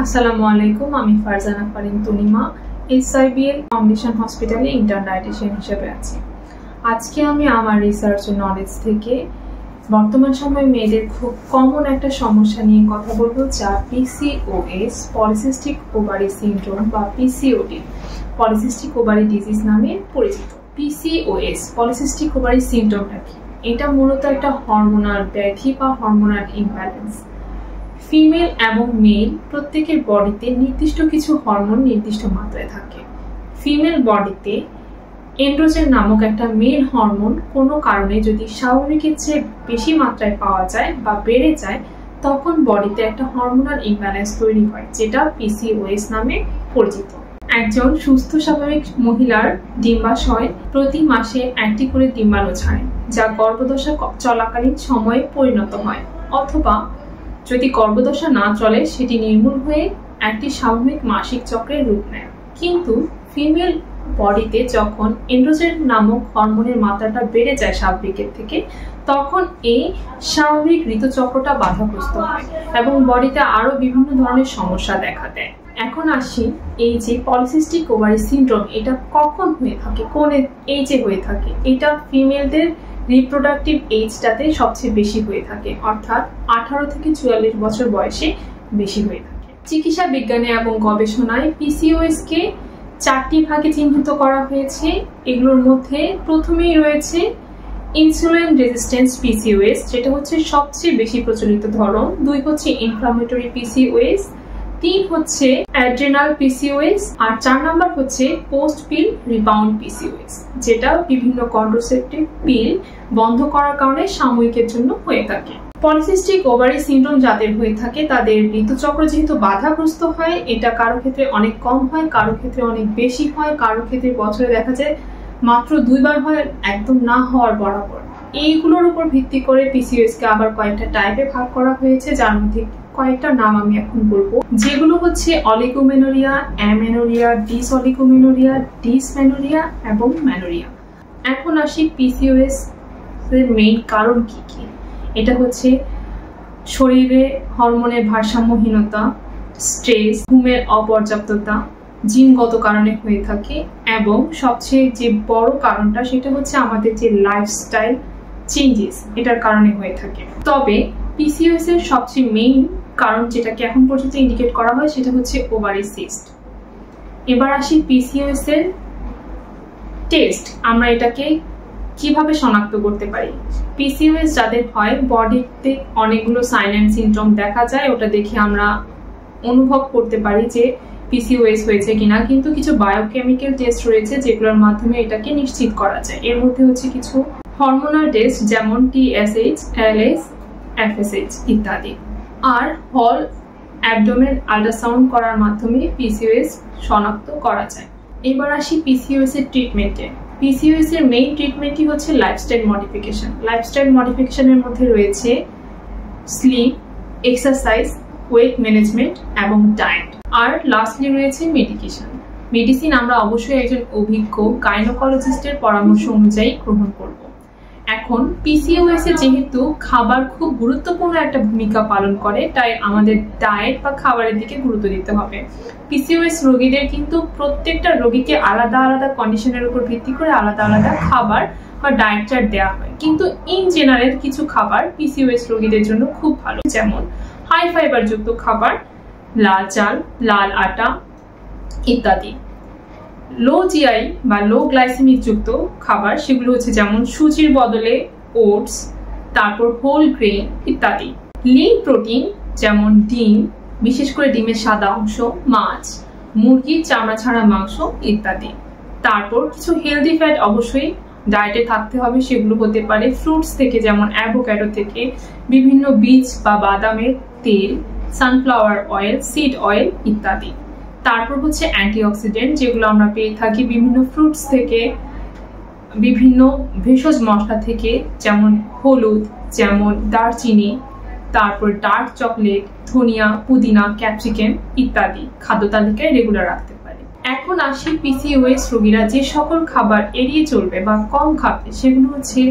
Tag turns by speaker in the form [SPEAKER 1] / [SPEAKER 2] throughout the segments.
[SPEAKER 1] আসসালামু আলাইকুম, আমি ফারজানা ফারিন তনিমা এসআইবিএল ফাউন্ডেশন হসপিটালে ইন্টার্ন ডায়েটিশিয়ান হিসেবে আছি। আজকে আমি আমার রিসার্চ ও নলেজ থেকে বর্তমান সময়ে মেয়েদের খুব কমন একটা সমস্যা নিয়ে কথা বলবো, যা পিসিওএস পলিসিস্টিক ওভারি সিনড্রোম বা পিসিওডি পলিসিস্টিক ওভারি ডিজিজ নামে পরিচিত। পিসিওএস পলিসিস্টিক ওভারি সিনড্রোমটা কি? এটা মূলত একটা হরমোনাল ব্যাধি বা হরমোনাল ইমব্যালেন্স। ফিমেল এবং মেল প্রত্যেকের বডিতে নির্দিষ্ট কিছু হরমোন নির্দিষ্ট মাত্রায় থাকে। ফিমেল বডিতে এন্ড্রোজেন নামক একটা মেল হরমোন কোনো কারণে যদি স্বাভাবিকের চেয়ে বেশি মাত্রায় পাওয়া যায় বা বেড়ে যায়, তখন বডিতে একটা হরমোনাল ইমব্যালেন্স তৈরি হয়, যেটা পিসিওএস নামে পরিচিত। একজন সুস্থ স্বাভাবিক মহিলার ডিম্বাশয় প্রতি মাসে একটি করে ডিম্বাণু ছাড়ে, যা গর্ভদশা চলাকালীন সময়ে পরিণত হয়, অথবা যদি গর্ভদশা না চলে সেটি নির্মূল হয়ে একটি স্বাভাবিক মাসিক চক্রের রূপ নেয়। কিন্তু ফিমেল বডিতে যখন এন্ড্রোজেন নামক হরমোনের মাত্রাটা বেড়ে যায় স্বাভাবিকের থেকে, তখন এই স্বাভাবিক ঋতুচক্রটা বাধাগ্রস্ত হয় এবং বডিতে আরো বিভিন্ন ধরনের সমস্যা দেখা দেয়। এখন আসি, এই যে পলিসিস্টিক ওভারি সিনড্রোম, এটা কখন হয়ে থাকে, কোন এজে হয়ে থাকে? এটা ফিমেলদের রিপ্রোডাক্টিভ এজটাতে সবচেয়ে বেশি হয়ে থাকে, অর্থাৎ 18 থেকে 44 বছর বয়সে বেশি হয়ে থাকে। চিকিৎসা বিজ্ঞানে এবং গবেষণায় পিসিওএস কে 4টি ভাগে চিহ্নিত করা হয়েছে। এগুলোর মধ্যে প্রথমেই রয়েছে ইনসুলিন রেজিস্ট্যান্স পিসিওএস, যেটা হচ্ছে সবচেয়ে বেশি প্রচলিত ধরন। 2 হচ্ছে ইনফ্লামেটরি পিসিওএস, 3 হচ্ছে অ্যাড্রেনাল পিসিওএস, আর 4 নাম্বার হচ্ছে পোস্ট পিল রিবাউন্ড পিসিওএস, যেটা বিভিন্ন কন্ট্রাসেপটিভ পিল বন্ধ করার কারণে সাময়িকের জন্য হয়ে থাকে। পলিসিস্টিক ওভারি সিনড্রোম যাদের হয়ে থাকে, তাদের ঋতুচক্র যেহেতু বাধাগ্রস্ত হয়, এটা কারো ক্ষেত্রে অনেক কম হয়, কারো ক্ষেত্রে অনেক বেশি হয়, কারো ক্ষেত্রে বছরে দেখা যায় মাত্র 2 বার হয়, একদম না হওয়ার বরাবর। এইগুলোর উপর ভিত্তি করে পিসিওএস কে আবার কয়েকটা টাইপে ভাগ করা হয়েছে, যার মধ্যে কয়েকটা নাম আমি এখন বলবো, যেগুলো হচ্ছে অলিগোমেনোরিয়া, অ্যামেনোরিয়া, ডিসঅলিগোমেনোরিয়া, ডিসমেনোরিয়া এবং মেনোরিয়া। এখন আসি পিসিওএস এর মেইন কারণ কি কি। এটা হচ্ছে শরীরে হরমোনের ভারসাম্যহীনতা, স্ট্রেস, ঘুমের অপর্যাপ্ততা, জিনগত কারণে হয়ে থাকে, এবং সবচেয়ে যে বড় কারণটা সেটা হচ্ছে আমাদের যে লাইফস্টাইল চেঞ্জেস, এটার কারণে হয়ে থাকে। তবে পিসিওএস এর সবচেয়ে মেইন কারণ যেটাকে এখন পর্যন্ত ইন্ডিকেট করা হয় সেটা হচ্ছে ওভারি সিস্ট। এবার আসি পিসিওএস এর টেস্ট, আমরা এটাকে কিভাবে শনাক্ত করতে পারি। পিসিওএস যাদের হয়, বডিতে অনেকগুলো সাইন অ্যান্ড সিমটম দেখা যায়, ওটা দেখে আমরা অনুভব করতে পারি যে পিসিওএস হয়েছে কিনা। কিন্তু কিছু বায়োকেমিক্যাল টেস্ট রয়েছে যেগুলোর মাধ্যমে এটাকে নিশ্চিত করা যায়। এর মধ্যে হচ্ছে কিছু হরমোনাল টেস্ট, যেমন TSH, LH, FSH ইত্যাদি, আর হল অ্যাবডোমেন আল্ট্রাসাউন্ড করার মাধ্যমে পিসিওএস শনাক্ত করা যায়। এবার আসি পিসিওএস এর ট্রিটমেন্টে। পিসিওএস এর মেইন ট্রিটমেন্টই হচ্ছে লাইফস্টাইল মডিফিকেশন। লাইফস্টাইল মডিফিকেশনের মধ্যে রয়েছে স্লিপ, এক্সারসাইজ, ওয়েট ম্যানেজমেন্ট এবং ডায়েট, আর লাস্টলি রয়েছে মেডিকেশন। মেডিসিন আমরা অবশ্যই একজন অভিজ্ঞ গাইনোকোলজিস্টের পরামর্শ অনুযায়ী গ্রহণ করব। এখন পিসিওএস এ যেহেতু খাবার খুব গুরুত্বপূর্ণ একটা ভূমিকা পালন করে, তাই আমাদের ডায়েট বা খাবারের দিকে গুরুত্ব দিতে হবে। পিসিওএস রোগীদের কিন্তু প্রত্যেকটা রোগীকে আলাদা আলাদা কন্ডিশনের উপর ভিত্তি করে আলাদা আলাদা খাবার বা ডায়েট চার্ট দেওয়া হয়, কিন্তু ইন জেনারেল কিছু খাবার পিসিওএস রোগীদের জন্য খুব ভালো, যেমন হাই ফাইবার যুক্ত খাবার, লাল চাল, লাল আটা ইত্যাদি। লো জিআই বা লো গ্লাইসেমিক যুক্ত খাবার, সেগুলো হচ্ছে যেমন সুজির বদলে ওটস, তারপর হোল গ্রেন ইত্যাদি। লিন প্রোটিন, যেমন ডিম, বিশেষ করে ডিমের সাদা অংশ, মাছ, মুরগির চামড়া ছাড়া মাংস ইত্যাদি। তারপর কিছু হেলদি ফ্যাট অবশ্যই ডায়েটে থাকতে হবে, সেগুলো হতে পারে ফ্রুটস থেকে, যেমন অ্যাভোক্যাডো থেকে, বিভিন্ন বীজ বা বাদামের তেল, সানফ্লাওয়ার অয়েল, সিড অয়েল ইত্যাদি। তারপর হচ্ছে অ্যান্টিঅক্সিডেন্ট, যেগুলো আমরা পেয়ে থাকি বিভিন্ন ফ্রুটস থেকে, বিভিন্ন ভেষজ মশলা থেকে, যেমন হলুদ, যেমন দারচিনি, তারপর ডার্ক চকলেট, ধনিয়া, পুদিনা, ক্যাপসিকাম ইত্যাদি খাদ্য তালিকায় রেগুলার রাখতে পারি। এখন আসি পিসিওএস রোগীরা যে সকল খাবার এড়িয়ে চলবে বা কম খাবে, সেগুলো হচ্ছে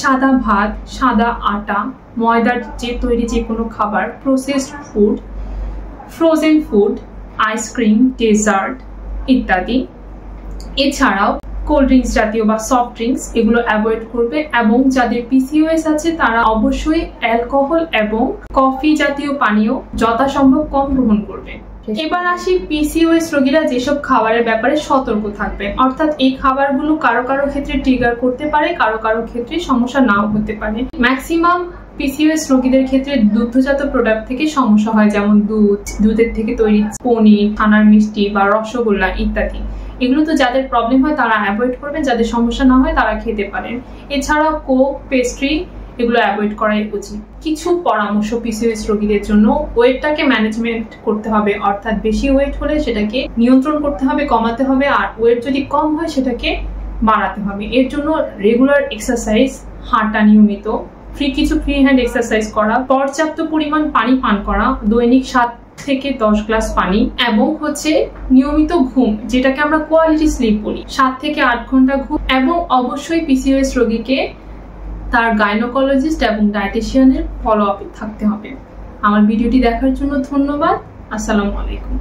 [SPEAKER 1] সাদা ভাত, সাদা আটা, ময়দার যে তৈরি যে কোনো খাবার, processed food, frozen food, ice cream, dessert ইত্যাদি। এছাড়াও কোল্ড ড্রিঙ্কস জাতীয় বা সফট ড্রিঙ্কস এগুলো অ্যাভয়েড করবে, এবং যাদের পিসিওএস আছে তারা অবশ্যই অ্যালকোহল এবং কফি জাতীয় পানীয় যথাসম্ভব কম গ্রহণ করবে। এবার আসি পিসিওএস রোগীরা যেসব খাবারের ব্যাপারে সতর্ক থাকবেন, অর্থাৎ এই খাবারগুলো কারো কারো ক্ষেত্রে ট্রিগার করতে পারে, কারো কারো ক্ষেত্রে সমস্যা নাও হতে পারে। ম্যাক্সিমাম পিসিওএস রোগীদের ক্ষেত্রে দুগ্ধজাত প্রোডাক্ট থেকে সমস্যা হয়, যেমন দুধের থেকে তৈরি পনির, ছানার মিষ্টি বা রসগোল্লা ইত্যাদি। এগুলো তো যাদের প্রবলেম হয় তারা অ্যাভয়েড করবেন, যাদের সমস্যা না হয় তারা খেতে পারেন। এছাড়াও কোক, পেস্ট্রি এগুলো অ্যাভয়েড করাই উচিত। কিছু পরামর্শ পিসিওএস রোগীদের জন্য: ওয়েটটাকে ম্যানেজমেন্ট করতে হবে, অর্থাৎ বেশি ওয়েট হলে সেটাকে নিয়ন্ত্রণ করতে হবে, কমাতে হবে, আর ওয়েট যদি কম হয় সেটাকে বাড়াতে হবে। এর জন্য রেগুলার এক্সারসাইজ, হাঁটা নিয়মিত, কিছু ফ্রি হ্যান্ড এক্সারসাইজ করা, পর্যাপ্ত পরিমাণ পানি পান করা, দৈনিক 7 থেকে 10 গ্লাস পানি, এবং নিয়মিত ঘুম, যেটাকে আমরা কোয়ালিটি স্লিপ বলি, 7 থেকে 8 ঘন্টা ঘুম, এবং অবশ্যই পিসিওএস রোগীকে তার গাইনোকোলজিস্ট এবং ডায়েটিশিয়ানের ফলো আপে থাকতে হবে। আমার ভিডিওটি দেখার জন্য ধন্যবাদ। আসসালামু আলাইকুম।